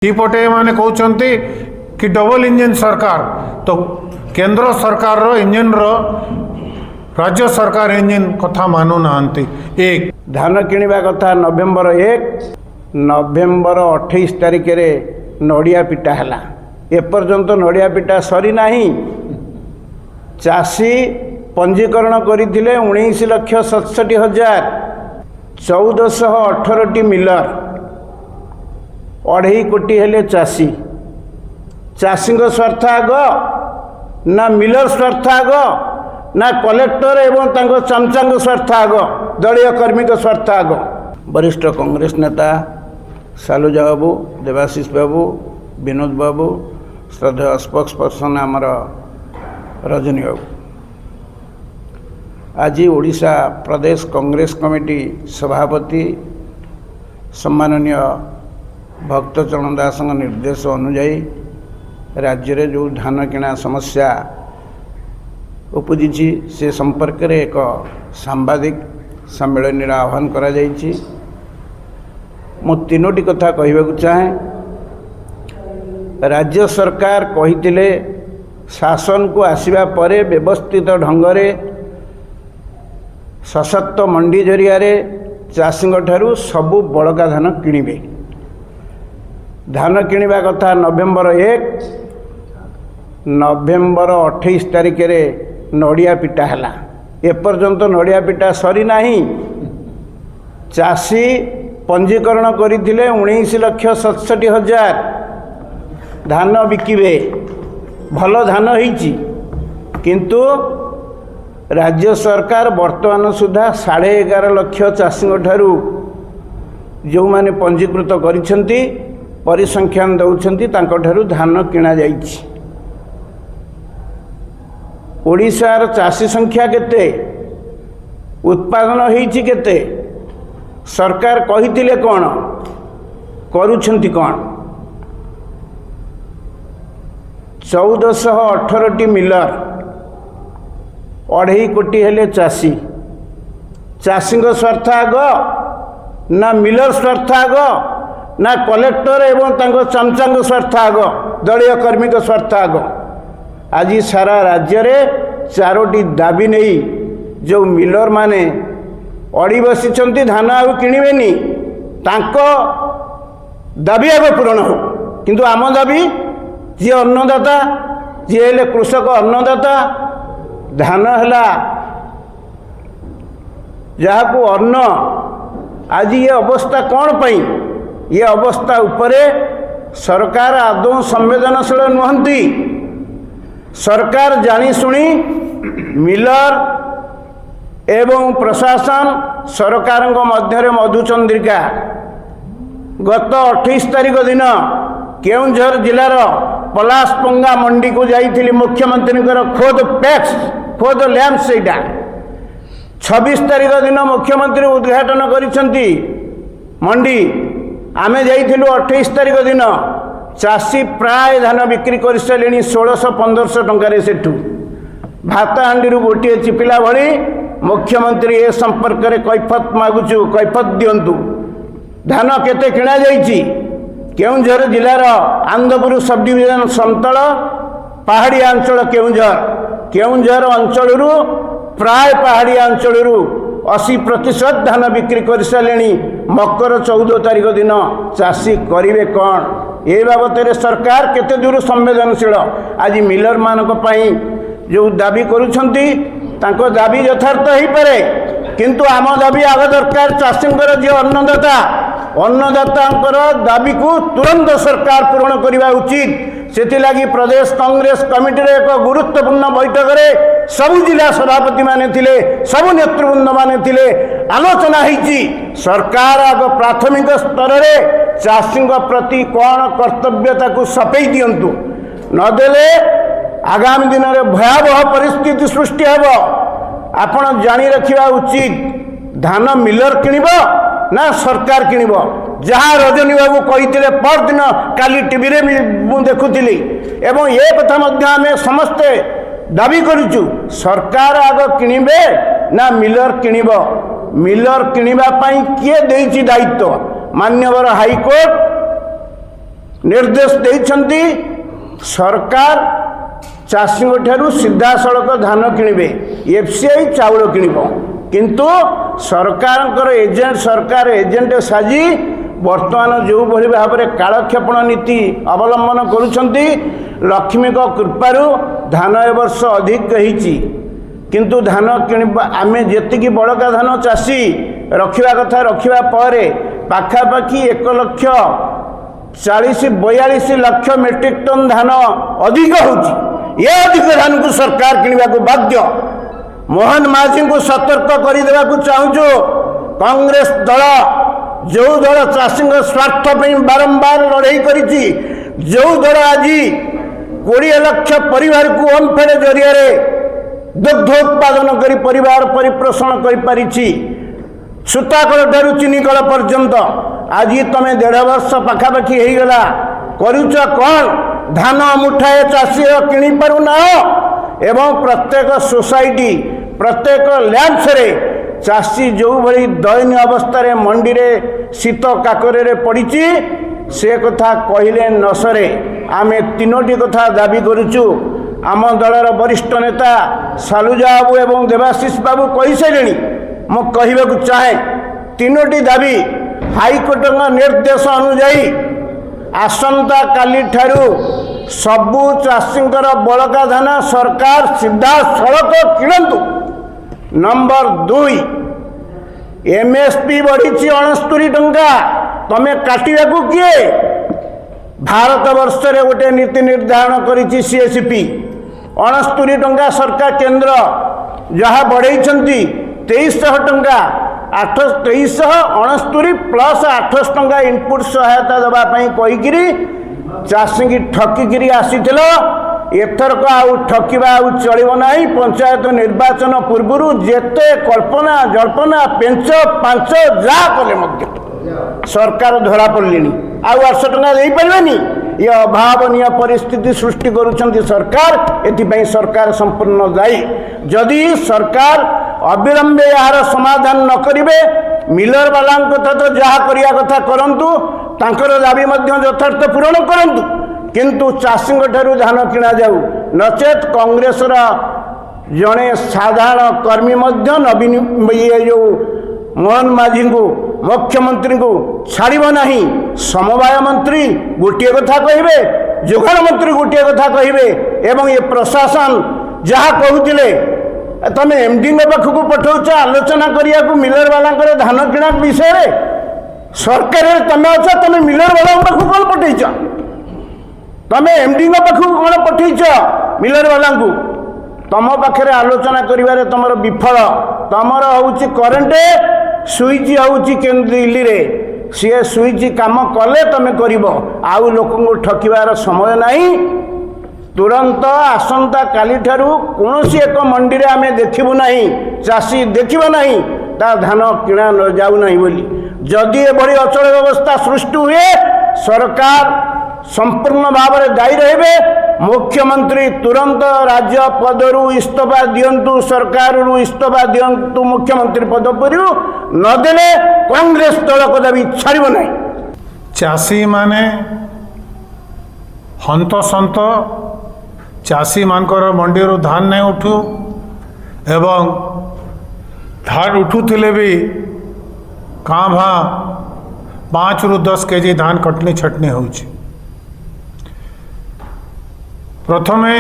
पटे माने कहते कि डबल इंजन सरकार तो केंद्र सरकार रो इंजन रो राज्य सरकार इंजन कथा मानु नांती। एक धान किणवा कथा नवेम्बर 28 तारिख रे नड़िया पिटा है एपर्यंत नड़िया पिटा सरी नहीं। चाषी पंजीकरण करते 19,67,000 1418 मिलर 2.5 कोटी हेले चाषी चाषी स्वार्थ आग ना मिलर स्वार्थ आग ना कलेक्टर एवं चमचा स्वार्थ आग दलीय कर्मी स्वार्थ आग। वरिष्ठ कांग्रेस नेता सालुजा बाबू, देवाशीष बाबू, विनोद बाबू, श्रद्धेय स्पोक्स पर्सन आमर रजनी बाबू, आज ओडिशा प्रदेश कांग्रेस कमिटी सभापति सम्माननीय भक्तचरण दास निर्देश अनुजाई राज्य रे जो धान किणा समस्या उपजी से संपर्क रे एक सांबादिक सम्मेलन आह्वान करा जायछि। मु तीनोटी कथा कहबाकू चाहे। राज्य सरकार कहिथिले शासन को आसिबा परे व्यवस्थित ढंगरे सशक्त मंडी जरिया चाषी ठारू सबु बड़का धान किणिबे। धान किणवा कथा नवेम्बर 28 तारिख रे नड़िया पिटा है एपर्यंत नड़िया पिटा सरी नहीं। चाषी पंजीकरण करते 19,67,000 धान बिकिबे। भल धान होइछि किंतु राज्य सरकार वर्तमान सुधा 11.5 लाख चाषी ठारू जो माने पंजीकृत करिसेंती परिसंख्यान दौरान तांको ठारू धान किणा जाइछि। ओडिशार चाषी संख्या केते, उत्पादन होइछि केते, सरकार कहिथिले कोन, करूछंती कोन। 1418 मिलर 2.5 कोटी हेले चाषी चाषी स्वार्थ आग ना मिलर स्वार्थ आग ना कलेक्टर एवं चमचा स्वार्थ आग दलीय कर्मी स्वार्थ आग। आज सारा राज्य रे 4टी दाबी नहीं जो मिलर माने अड़ी बसी धान आउ किणवेनी तांको दाबी आग पूरण हो। किंतु आम दाबी जी अन्नदाता जी हेले कृषक अन्नदाता धान है जहाँ को अन्न आज ये अवस्था कौन पाई ये अवस्था उपरे सरकार आदौ संवेदनशील नुहंती। सरकार जानी शुणी मिलर एवं प्रशासन सरकार मध्य मधुचंद्रिका गत 28 तारिख दिन केउंझर जिलार पलासपंगा मंडी को जाइथिली मुख्यमंत्री खोद पैक्स खोद लैंप से 26 तारिख दिन मुख्यमंत्री उद्घाटन करिसेंती मंडी। आमे जाइथिलु 28 तारिख दिन चाषी प्राय धान बिक्री कर सारे 1600-1500 टंकार सेठू भात हांडी गोटे चिपिला भली मुख्यमंत्री ए संपर्क में कैफत मागुचु, कैफत दिंतु। धान केते किणा जाइछि केउंझर जिलार आंदपुर सब डिविजन समतल पहाड़िया अंचल केउंझर अंचल प्राय पहाड़िया अंचल 80% धान बिक्री कर सारे। मकर 14 तारिख दिन चाषी करिवे कौन ए बाबत सरकार केते दूर संवेदनशील। आज मिलर मानक पई जो दाबी करुछंती तांको दाबी यथार्थ ही पारे किंतु आम दाबी आग दरकार। चाषींकर जे अन्नदातांकर दाबी को तुरंत सरकार पूरण करने उचित। सेथिलागी प्रदेश कांग्रेस कमिटी रे एक गुरुत्वपूर्ण बैठक रे सबु जिला सभापति माने थिले, सबु नेतृवृंद माने थिले। आलोचना होइछि सरकार आग प्राथमिक स्तर रे चाषी प्रति कौन कर्तव्यता को सफेई दियंतु नदेले आगामी दिन में भयावह परिस्थिति सृष्टि हेब। आपण जानी रखिबा उचित धान मिलर किणिब ना सरकार किणिब। जहाँ रजनी बाबू कही पर दिन काली टीवी रे मु देखुली एवं ये कथा मध्य आमे समस्ते दाबी करूचु सरकार आग किणिबे ना मिलर किणिब। मिलर किणिबा पई किए देइछि दायित्व मान्यवर हाईकोर्ट निर्देश देइछन्ति सरकार चाषी ठारू सीधा सड़क धान किणवे एफसीआई चाउल किणव किंतु सरकार एजेंट साजी वर्तमान जो भली भाव में कालक्षेपण नीति अवलंबन करुछन्ति लक्ष्मी कृपारू धान ए वर्ष अधिक होईछि किंतु धान किणवा आमे जेतिकी बड़का धान चाषी रखिबा कथा रखिबा परे पाखापाखि 1,40,42 लक्ष मेट्रिक टन धान अधिक होउछि। ये अधिक धान को सरकार किणवा को बाध्य। मोहन माझी को सतर्क करदेवा को चाहूँ कांग्रेस दल जो दल चाषी स्वार्थ बारंबार लड़ाई करिछि जो दल आज 20 लाख परिवार को ओमफेड जरिया दुग्ध उत्पादन कर परिवार परिपोषण कर सूताकल ठारू चिनीकल पर्यंत आज तुम 1.5 वर्ष पाखापाखि होगला करुच कौन धान मुठाए चाषी किणी पारुना एवं प्रत्येक सोसाइटी प्रत्येक लैंड्स रे चाषी जो भली दयनीय अवस्था रे मंडी रे शीत काकरे पड़ी से कथा कहले न सरे। आमे 3टी कथा दाबी करुचु। आम दलर वरिष्ठ नेता सालुजा बाबू एवं देवाशीष बाबू कही सारे मु कहवाक चाहे 3टी दाबी हाईकोर्ट निर्देश अनुजाई आसंता काली ठारू सबु चाषींकर बड़का धान सरकार सीधा सड़क किणतु। नंबर 2 एमएसपी बढ़ी 69 टंका तमें काटिया किए भारत वर्ष रे गोटे नीति निर्धारण करिछि सीएसपी 69 टंका सरकार केंद्र जहाँ बढ़ई 2300 टंका 2369 प्लस 800 टंका इनपुट सहायता देवाई कहीकि चाषी की ठकिकी आसी एथरक आउ ठकिबा आउ चलिबो नाही। पंचायत निर्वाचन पूर्व जेते कल्पना जल्पना पेंच पांच जा कले मध्य सरकार धरा पड़े आउ 800 टंका दे पारेनी। ये अभावनीय परिस्थिति सृष्टि करुछंती सरकार। एथिपाई सरकार संपूर्ण दायी। जदि सरकार अविलंबे यार समाधान न करिवे मिलर वाला कथा तो जहाँ करिया कथा करंतु तांकर दाबी मध्य यथार्थ पूरण करंतु किंतु चाषी ठारू धान किणा जाऊ नचेत कांग्रेस जड़े साधारण कर्मी मध्य नवीन ये जो मोहन माझी को मुख्यमंत्री को छाड़ब नहीं। समवाय मंत्री गोटे कथा कहे जोगाण मंत्री गोटे कथा कहे एवं ये प्रशासन जहाँ कहते तुम एमडी पाखक पठाऊच आलोचना करने को मिलर वाला धान किणा विषय सरकार तुम अच्छ तुम मिलर वाला पाखक कौन पठेच तुम एमडी पाखक कौन पठेच मिलर वाला तुम पाखे आलोचना करिवारे तुमर विफल तुमर हूँ करेन्ट स्विच हूँ दिल्ली रे सी स्विच काम कले तुम कर आउ लोक ठकिबार समय नहीं। तुरंत आसंता काली ठारू कौन एक मंडी रे आमे देखिबु नहीं चाषी देखिबा नहीं ता धान किणा न जाऊ नहीं बोली। जदि एभली अचल व्यवस्था सृष्टि हुए सरकार संपूर्ण भाव में दायी रहे। मुख्यमंत्री तुरंत राज्य पदरु इस्तीफा दियंतु सरकार इस्तीफा दियंतु मुख्यमंत्री पद पर नदेले कांग्रेस दल कदापि छाड़ब नहीं। चाषी माने हंतसंत चाषी मानकर मंडी धान नहीं उठू एवं धान उठुले भी काँ भाँ 5 ରୁ 10 केजी धान कटनी छटनी होउछि। प्रथमे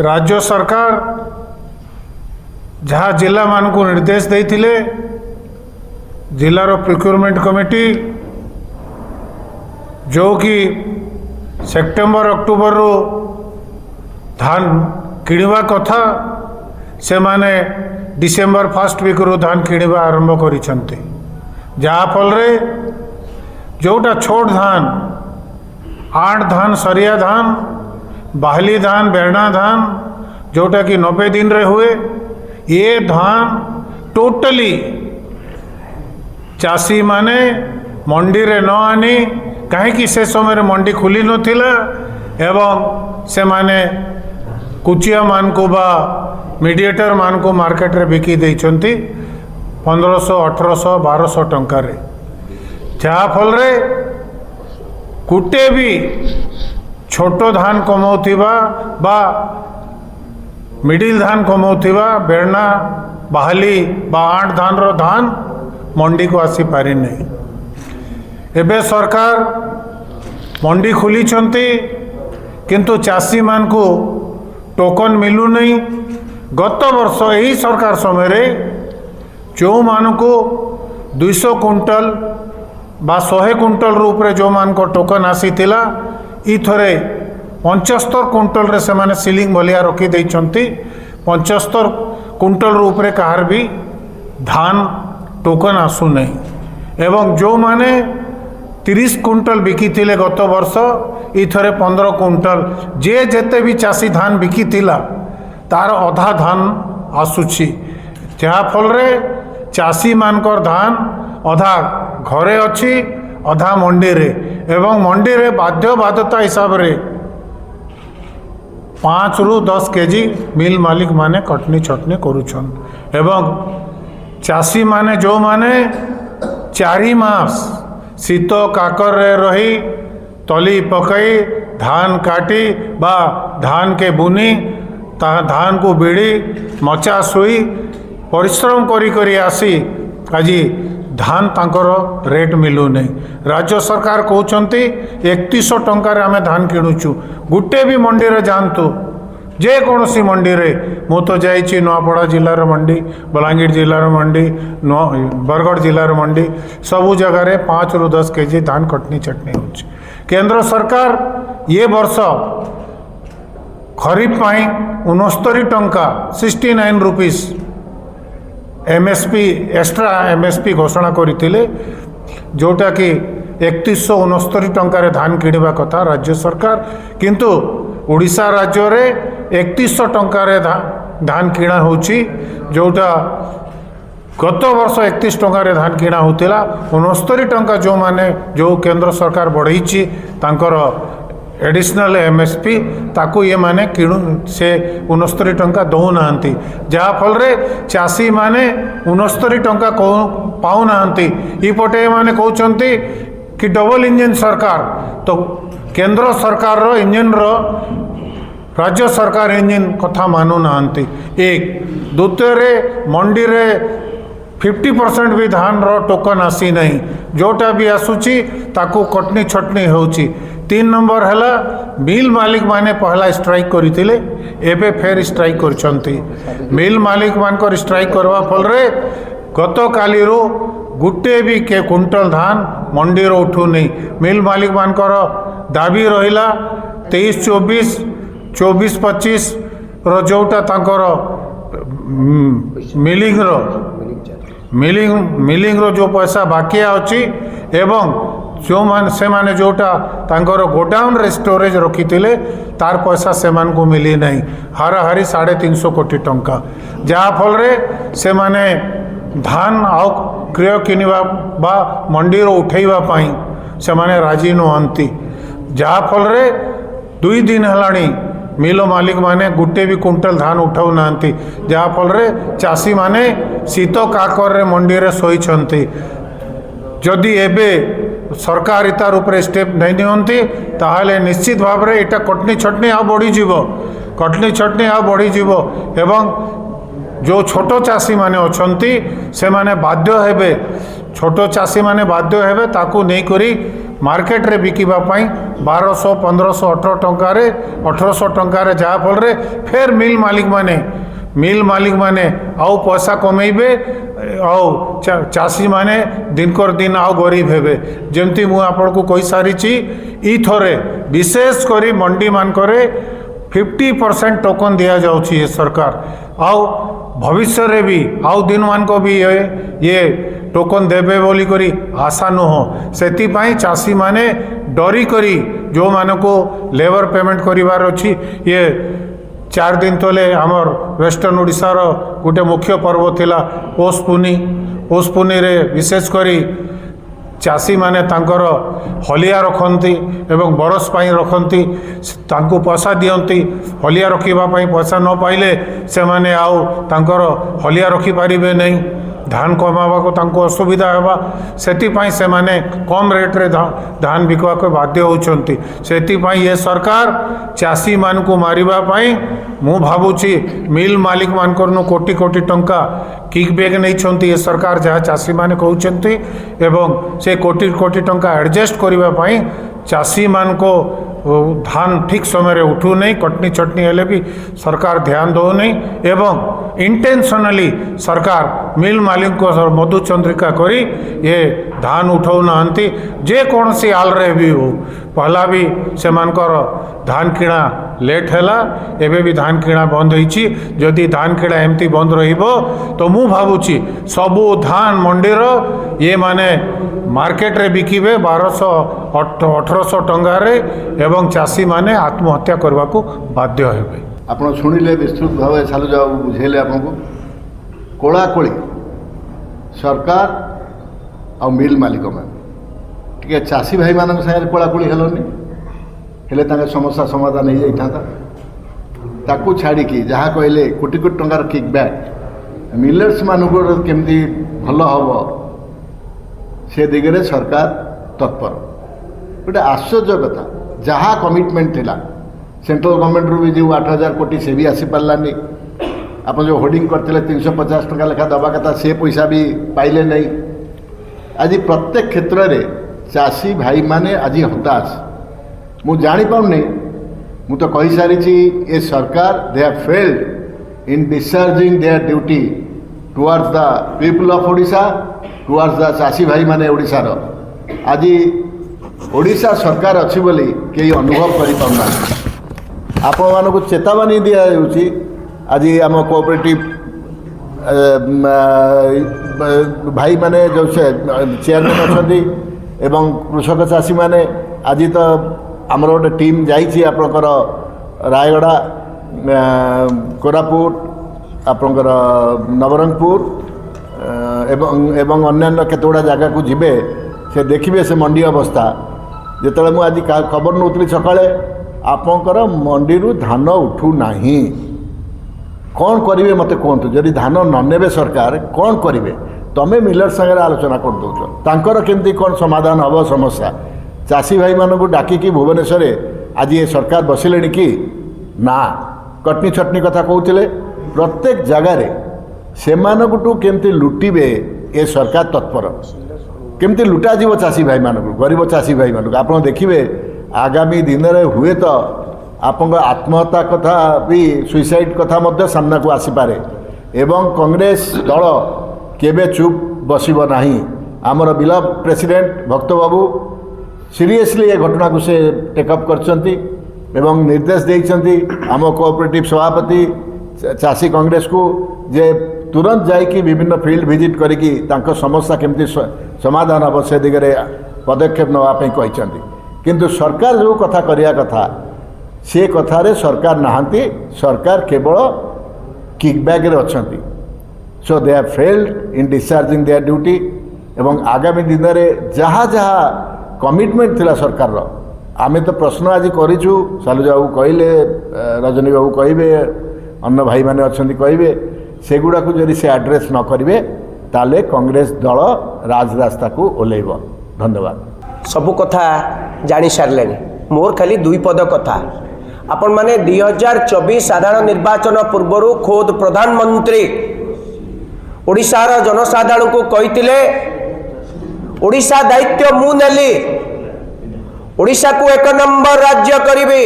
राज्य सरकार जहाँ जिला मान को निर्देश देइथिले जिलार प्रोक्योरमेंट कमिटी जो कि सेप्टेम्बर अक्टोबर रो धान किणवा कथा से माने डिसेम्बर 1st वीक रो धान किणवा आरंभ करिसंते जहाँ फल रे जोटा छोट धान 8 धान सरिया धान बाहली धान बेरना धान जोटा कि 90 दिन रे हुए ये धान टोटली चाषी माने मंडी रे न आनी कहीं से समय मंडी खुली नथिला एवं से माने कुचिया मान को बा मीडिएटर मान को मार्केट रे बिकी देइछंती 1500 1800 1200 टंका रे जहाँ फल रे गोटे भी छोट धान कमाउथिबा बा मिडिल धान कमाउथिबा बेरना बाहाली बा आठ धान रो धान मंडी को आसी पारि नहीं। एबे सरकार मंडी खोली किंतु चाषी मान को टोकन मिलू नहीं। गत वर्ष यही सरकार समय रे जो मान को 200 कुंटल बा 100 कुंटल रूप रे जो मान को टोकन आसी थिला इथरे 75 कुंटल रे से माने सीलिंग भलिया रखी देइछंती। 75 कुंटल रूप रे कहार भी धान टोकन आसु नहीं। एवं जो माने 30 कुंटल बिकी थिले गत वर्ष इथरे 15 कुंटल जे जेते भी चाषी धान बिकी थिला तार अधा धान आसुछि। जहा फल रे चाषी मानकर धान अधा घरे अच्छी अधा मंडी रे एवं मंडी रे बाध्य बाध्यता हिसाब रे 5 ରୁ 10 केजी मिल मालिक माने कटनी छटनी करुछन। एवं चाषी माने जो माने 4 मास शीत काकर रे रही तली पकई धान काटी बा धान के बुनी धान को बिड़ी मचा सुई परिश्रम करी करी आसी आज धान तांकर रेट मिलू नहीं। राज्य सरकार कहते 3100 टंकार आम धान किणुचु। गोटे भी मंडी रे जानतु जे कौन सी मंडी रे मु तो जाइछि नुआपड़ा जिलार मंडी बलांगीर जिलार मंडी बरगढ़ जिलार मंडी सबू जगह रे 5 ରୁ 10 केजी धान कटनी चटनी होछि। केंद्र सरकार ये वर्ष खरीफ पाई 69 टंका 69 रुपीस एमएसपी एक्स्ट्रा एमएसपी घोषणा करथिले जोटा कि 3169 टंकार धान किणवा कथा राज्य सरकार किंतु ओडिशा राज्य रे 3100 टंकार धान किणा होची जोटा गत वर्ष 31 टंकार धान किणा होतिला 69 टंका जो माने जो केंद्र सरकार बढ़ाई तांकर एडिशनल एमएसपी ताकू ये माने किणु से 69 टंका दौ नांती जहा फल रे चाषी माने 69 टंका पाऊ नांती। इपटे माने कहउचंती कि डबल इंजन सरकार तो केंद्र सरकार रो इंजन रो राज्य सरकार इंजन कथा मानु नांती। एक द्वितीय रे मंडी रे 50% भी धान रो टोकन आसी नहीं जोटा भी आसुची ताकू कटनी छटनी होची। 3 नंबर है मिल मालिक माने पहला स्ट्राइक करथिले एबे फेर स्ट्राइक करछंती। मिल मालिक मानकर स्ट्राइक करवा फल रे गत काली रो गुटे भी के कुंटल धान मंडी रो उठू नहीं। मिल मालिक मानकर दाबी रहिला 23-24 24-25 रो जोटा तांकर मिलिंग रो जो पैसा बाकी अछि एवं जो मान से माने जोटा तांकर गोडाउन रे स्टोरेज रखी थिले तार पैसा से मान को मिली नहीं। हाराहारी 350 कोटी टंका जहा फल रे से माने धान आउ क्रय किनिबा बा मंडी रो उठेइबा पाई से माने राजी नहंती। जहा फल रे 2 दिन हलाणी मिलो मालिक माने गुटे भी कुंटल धान उठाऊ नांती जहा फल रे चाषी माने शीत काकर रे मंडी रे सोई छंती। जदि एबे सरकार इतार उपरे स्टेप नहीं नियंती ताहले निश्चित भाव रे एटा कटनी छटनी आ बढ़ी जीवो कटनी छटनी आ बढ़ी जीवो एवं जो छोट चाषी माने अछंती से माने बाध्य हेबे छोट चाषी माने बाध्य हेबे ताकू नहीं करी मार्केट रे बिकिबा पाई 1200 1500 18 टंका रे 1800 टंका रे जहा फल रे फेर मिल मालिक माने आउ पैसा कमेबे आउ चाषी माने दिन कर दिन आउ गरीब हेबे। जेमती मु आपन को कहि सारी छी ई थरे विशेष करी मंडी मान करे 50% टोकन दिया जाउछि ये सरकार आउ भविष्य रे भी आउ दिन मान को भी ये टोकन देबे बोली करी आशा न हो। सेति पाई चाषी माने डरी करी जो मान को लेबर पेमेंट करिवार अछि ये 4 दिन तले आमर वेस्टर्न ओडिशा रो गोटे मुख्य पर्व थिला पोष पुनी रे विशेष करी चाषी माने तांकर हलिया रखती एवं बरस पाई रखती तांको पैसा दियंती हलिया रखिबा पाई पैसा न पाइले से माने आउ तांकर हलिया रखी पारिबे नहीं धान कमावाको तांको असुविधा हेबा सेतिपाई से माने कम रेट रे धान बिकवा को बाध्य होउछंती सेतिपाई ये सरकार चासी मान को मारिबा पाई मु भाबुची मिल मालिक मान करनु कोटी कोटी टंका किकबैक नहीं छंती ये सरकार जहाँ चासी माने कहउछंती एवं से कोटी कोटी टंका एडजस्ट करिबा पाई चासी मान को धान ठीक समय रे उठू नहीं कटनी चटनी हेले भी सरकार ध्यान दो नहीं एवं इंटेंशनली सरकार मिल मालिक को मधुचंद्रिका करी ये धान उठाऊ नाहंती जे कौन सी आल रे भी हो पहला भी से मानकर धान किणा लेट हैला एबे भी धान किणा बंद होईची जदि धान किणा एमती बंद रहिबो तो मु भाबुची सबु धान मंडीर ये माने मार्केट रे बिकिबे 1200-1800 टंगा रे एवं चासी माने आत्महत्या करबा को बाध्य हेबे। आपण शुणिले विस्तृत भाव सालू जाऊ बुझेले आपको कोला कोली सरकार आ मिल मालिक मैंने टे चाषी भाई मान सागर कोलाकोली हेलनी हेले समस्या समाधान हो जाता ताकू छाड़ी जहाँ कहले कोटी कोटी टंकार किकबैक मिलर्स मानक केमती भल हम से दिगरे सरकार तत्पर गोटे आश्चर्य कथा जहाँ कमिटमेंट थिला सेंट्रल गवर्नमेंट रू भी जो 8,000 कोटी से भी आसी पारानी आप जो होर्डिंग करते 350 टका लेखा दवा कथा से पैसा भी पाइले नहीं आज प्रत्येक क्षेत्र में चाषी भाई माने आज हताश मु जानी पाऊनी मु तो कही सारी ये सरकार दे have failed in discharging their duty towards the people of Odisha towards the चाषी भाई माने ओडिशार आज ओडिशा सरकार अच्छी बोली कई अनुभव कर पाऊना आपण मानक चेतावनी दिया आज आम कोऑपरेटिव भाई माने जो चेयरमैन अच्छी एवं कृषक चाषी माने आज तो आमर गोटे टीम जाइए आपणकर रायगड़ा कोरापुट आपणकर नवरंगपुर एवं अन्य केतोड़ा जगह को जीवे से देखिए से मंडी अवस्था जिते मुझे आज खबर नौली सकाଳେ आपणकर मंडी धान उठू नहीं कौन करेंगे मत कहतु जदि धान न ने सरकार कौन करेंगे तमें मिलर सागर आलोचना कर दौर केमती कौन समाधान हम समस्या चाषी भाई मानू डाकिकी भुवनेश्वर आज ये सरकार बसिले कि ना कटनी छटनी कथा कहते प्रत्येक जगार से केमती लुटिबे ये सरकार तत्पर केमती लुटा जीव चाषी भाई मानू गरीब चाषी भाई मानू आप देखिए आगामी दिन में हुए तो आप आत्महत्या कथा भी सुइसाइड कथा मध्य सामना को आसीपारे एवं कांग्रेस दल केबे चुप बसिब नाही आमर बिलव प्रेसिडेंट भक्त बाबू सीरियसली ये घटना को से टेकअप करछंती एवं निर्देश देइछंती आम कोऑपरेटिव सभापति चाषी कांग्रेस को जे तुरंत जाइकी विभिन्न फील्ड विजिट करिकी तांको समस्या केमती समाधान हम से दिगरे पदक्षेप नापी कहते किंतु सरकार जो कथा करिया कथा से कथारे सरकार नहांती सरकार केवल किकबैक रे अछंती so they have failed in discharging their duty एवं आगामी दिन में जहाँ जहाँ कमिटमेंट थिला सरकार रो आमे तो प्रश्न आज करिछु सालू बाबू कहले रजनी बाबू कहिबे अन्य भाई माने अछंती कहिबे सेगुड़ा को जदि से एड्रेस न करिवे ताले कांग्रेस दल राजरास्ता को ओल्लेइब। धन्यवाद। सबु कथा जानी सारे मोर खाली दुई पद कथा आपण माने 2024 साधारण निर्वाचन पूर्व खोद प्रधानमंत्री ओडिशार जनसाधारण को कहितिले ओडिशा दायित्व मु नेली ओडिशा को 1 नंबर राज्य करिवे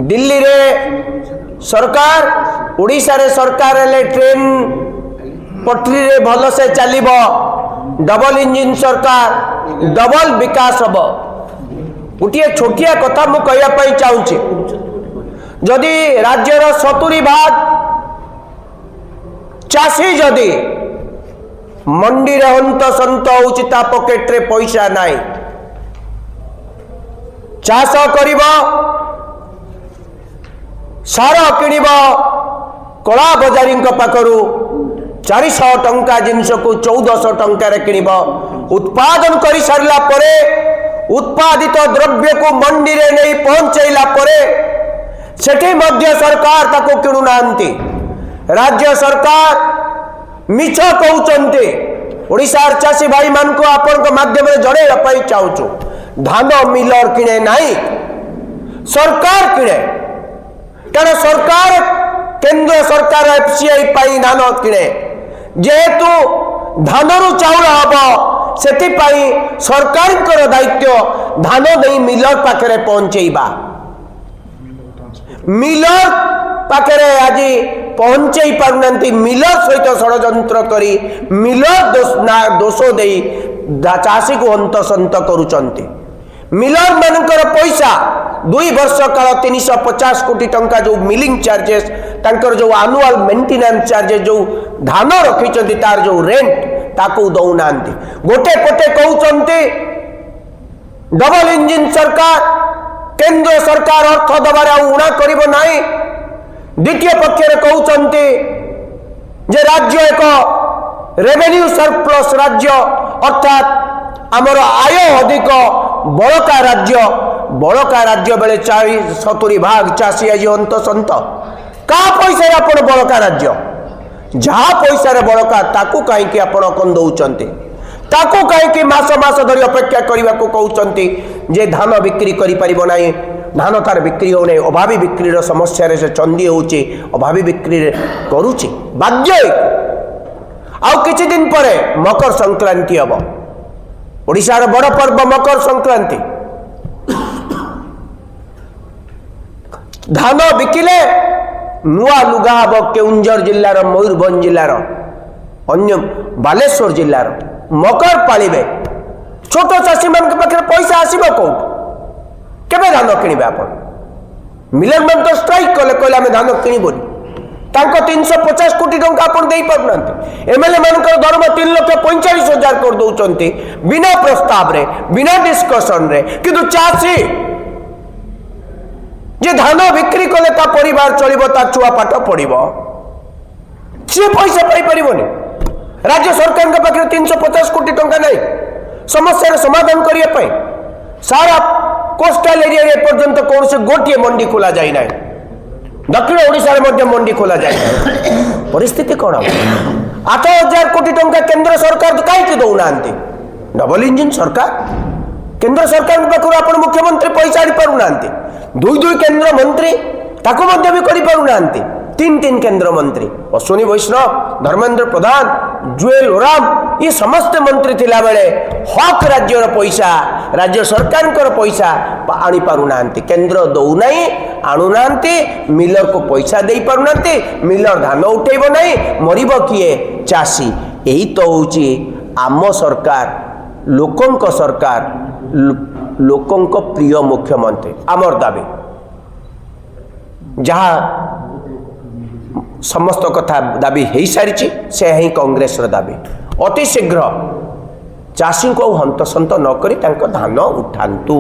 दिल्ली रे सरकार ओडिशा रे सरकार ले ट्रेन पटरी रे भल से चलिबो डबल इंजिन सरकार डबल विकास हम गोटे छोटिया कथा मु कहवाई चाहूँगी जदि राज्यर 70% चाषी जदि मंडी रे हंत सत होता पकेट रे पैसा नाई चाष कर सार किणव कला बजारी पाखु 400 टंका जिनस को 1400 टंकार किणव उत्पादन कर सारा परे उत्पादित द्रव्य को मंडी रे नहीं पहुंचैला परे सेठी मध्य सरकार ताको किणु नांती राज्य सरकार मिछ कहते ओडिशार चाषी भाई मान को आपण माध्यम जड़ाई चाहूँ धान मिलर किणे नहीं सरकार किणे कारण सरकार केंद्र सरकार एफसीआई पाई धान किणे जेहेतु धान रु चाउल हम से सरकार दायित्व धान नहीं मिलर पाखे पहुंचेबा मिलर पाखे आज पहुंचे पारना मिलर सहित षड्यंत्र करी मिलर दोष दे चाषी को हंतसंत करुचंती मिलर मानकर पैसा 2 वर्ष काल 350 कोटी टंका जो मिलिंग चार्जेस तांकर जो एनुअल मेंटेनेंस चार्जेस जो धान रखी तार जो रेंट ताकू दौना गोटे पटे कहते डबल इंजिन सरकार केंद्र सरकार अर्थ दबार उणा कर द्वितीय पक्ष कहते जे राज्य एक रेवेन्यू सरप्लस राज्य अर्थात आमर आय अधिक बड़का राज्य बेले 70 भाग चाषी आज हंतसंत का पैसा आप बड़का राज्य जहाँ पैसा बड़का ताकू कहीं आपण कौन दौरान ताकू कहीं मास मास धरी अपेक्षा करने को कहते जे धान बिक्री करें धान तार बिक्री हो नहीं अभावी बिक्री समस्या से चंदी होचे अभावी बिक्री करुचे बाध्य आउ किछि दिन पर मकर संक्रांति हम ओडिशार बड़ पर्व मकर संक्रांति धान बिकिले नुआ लुगा हम केउंझर जिलार मयूरभंज जिलार अन्य बालेश्वर जिलार मकर पालिबे छोट चाषी मान पाखे पैसा आसीबो कोठ केबे धान किनिबे आपण मिलर मन तो स्ट्राइक कले कहले आमे धान किनिबोनी तांको 350 कोटी टंका आपण देई पारनांती एमएलए मानकर दरमा 3,45,000 कर दउचंती बिना प्रस्ताव रे बिना डिस्कशन रे किंतु चाषी जे धान बिक्री कले ता परिवार चलिबो ता छुआ पाठ पड़िबो से पैसा पाई परिबोनी राज्य सरकार के पाखे 350 कोटी टंका नहीं समस्या समाधान करिए पाई सारा कोस्टल एरिया पर्यंत कौन से गोटे मंडी खोला जाए ना दक्षिण ओडिशा रे मंडी खोला जाए परिस्थिति कौन 8,000 कोटी टंका केंद्र सरकार कहीं दौना डबल इंजिन सरकार केंद्र सरकार पाखु आप मुख्यमंत्री पैसा आनी पारना 2 केंद्र मंत्री ताकू भी कर 3 केंद्र मंत्री अश्विनी वैष्णव धर्मेंद्र प्रधान जुएल ओराम ये समस्त मंत्री थिला बेले हक राज्यर पैसा राज्य सरकार पैसा आनी पारुना केंद्र दौना आणुना मिलर को पैसा दे पारुना मिलर धान उठेब ना मरिब किए चाषी यही तो होची आम सरकार लोकंक सरकार लोकंक प्रिय मुख्यमंत्री आमर दाबी जहाँ समस्त कथा दाबी हो सारी से ही कांग्रेस दाबी अति शीघ्र चाषी को हंतसंत नक धान उठातु।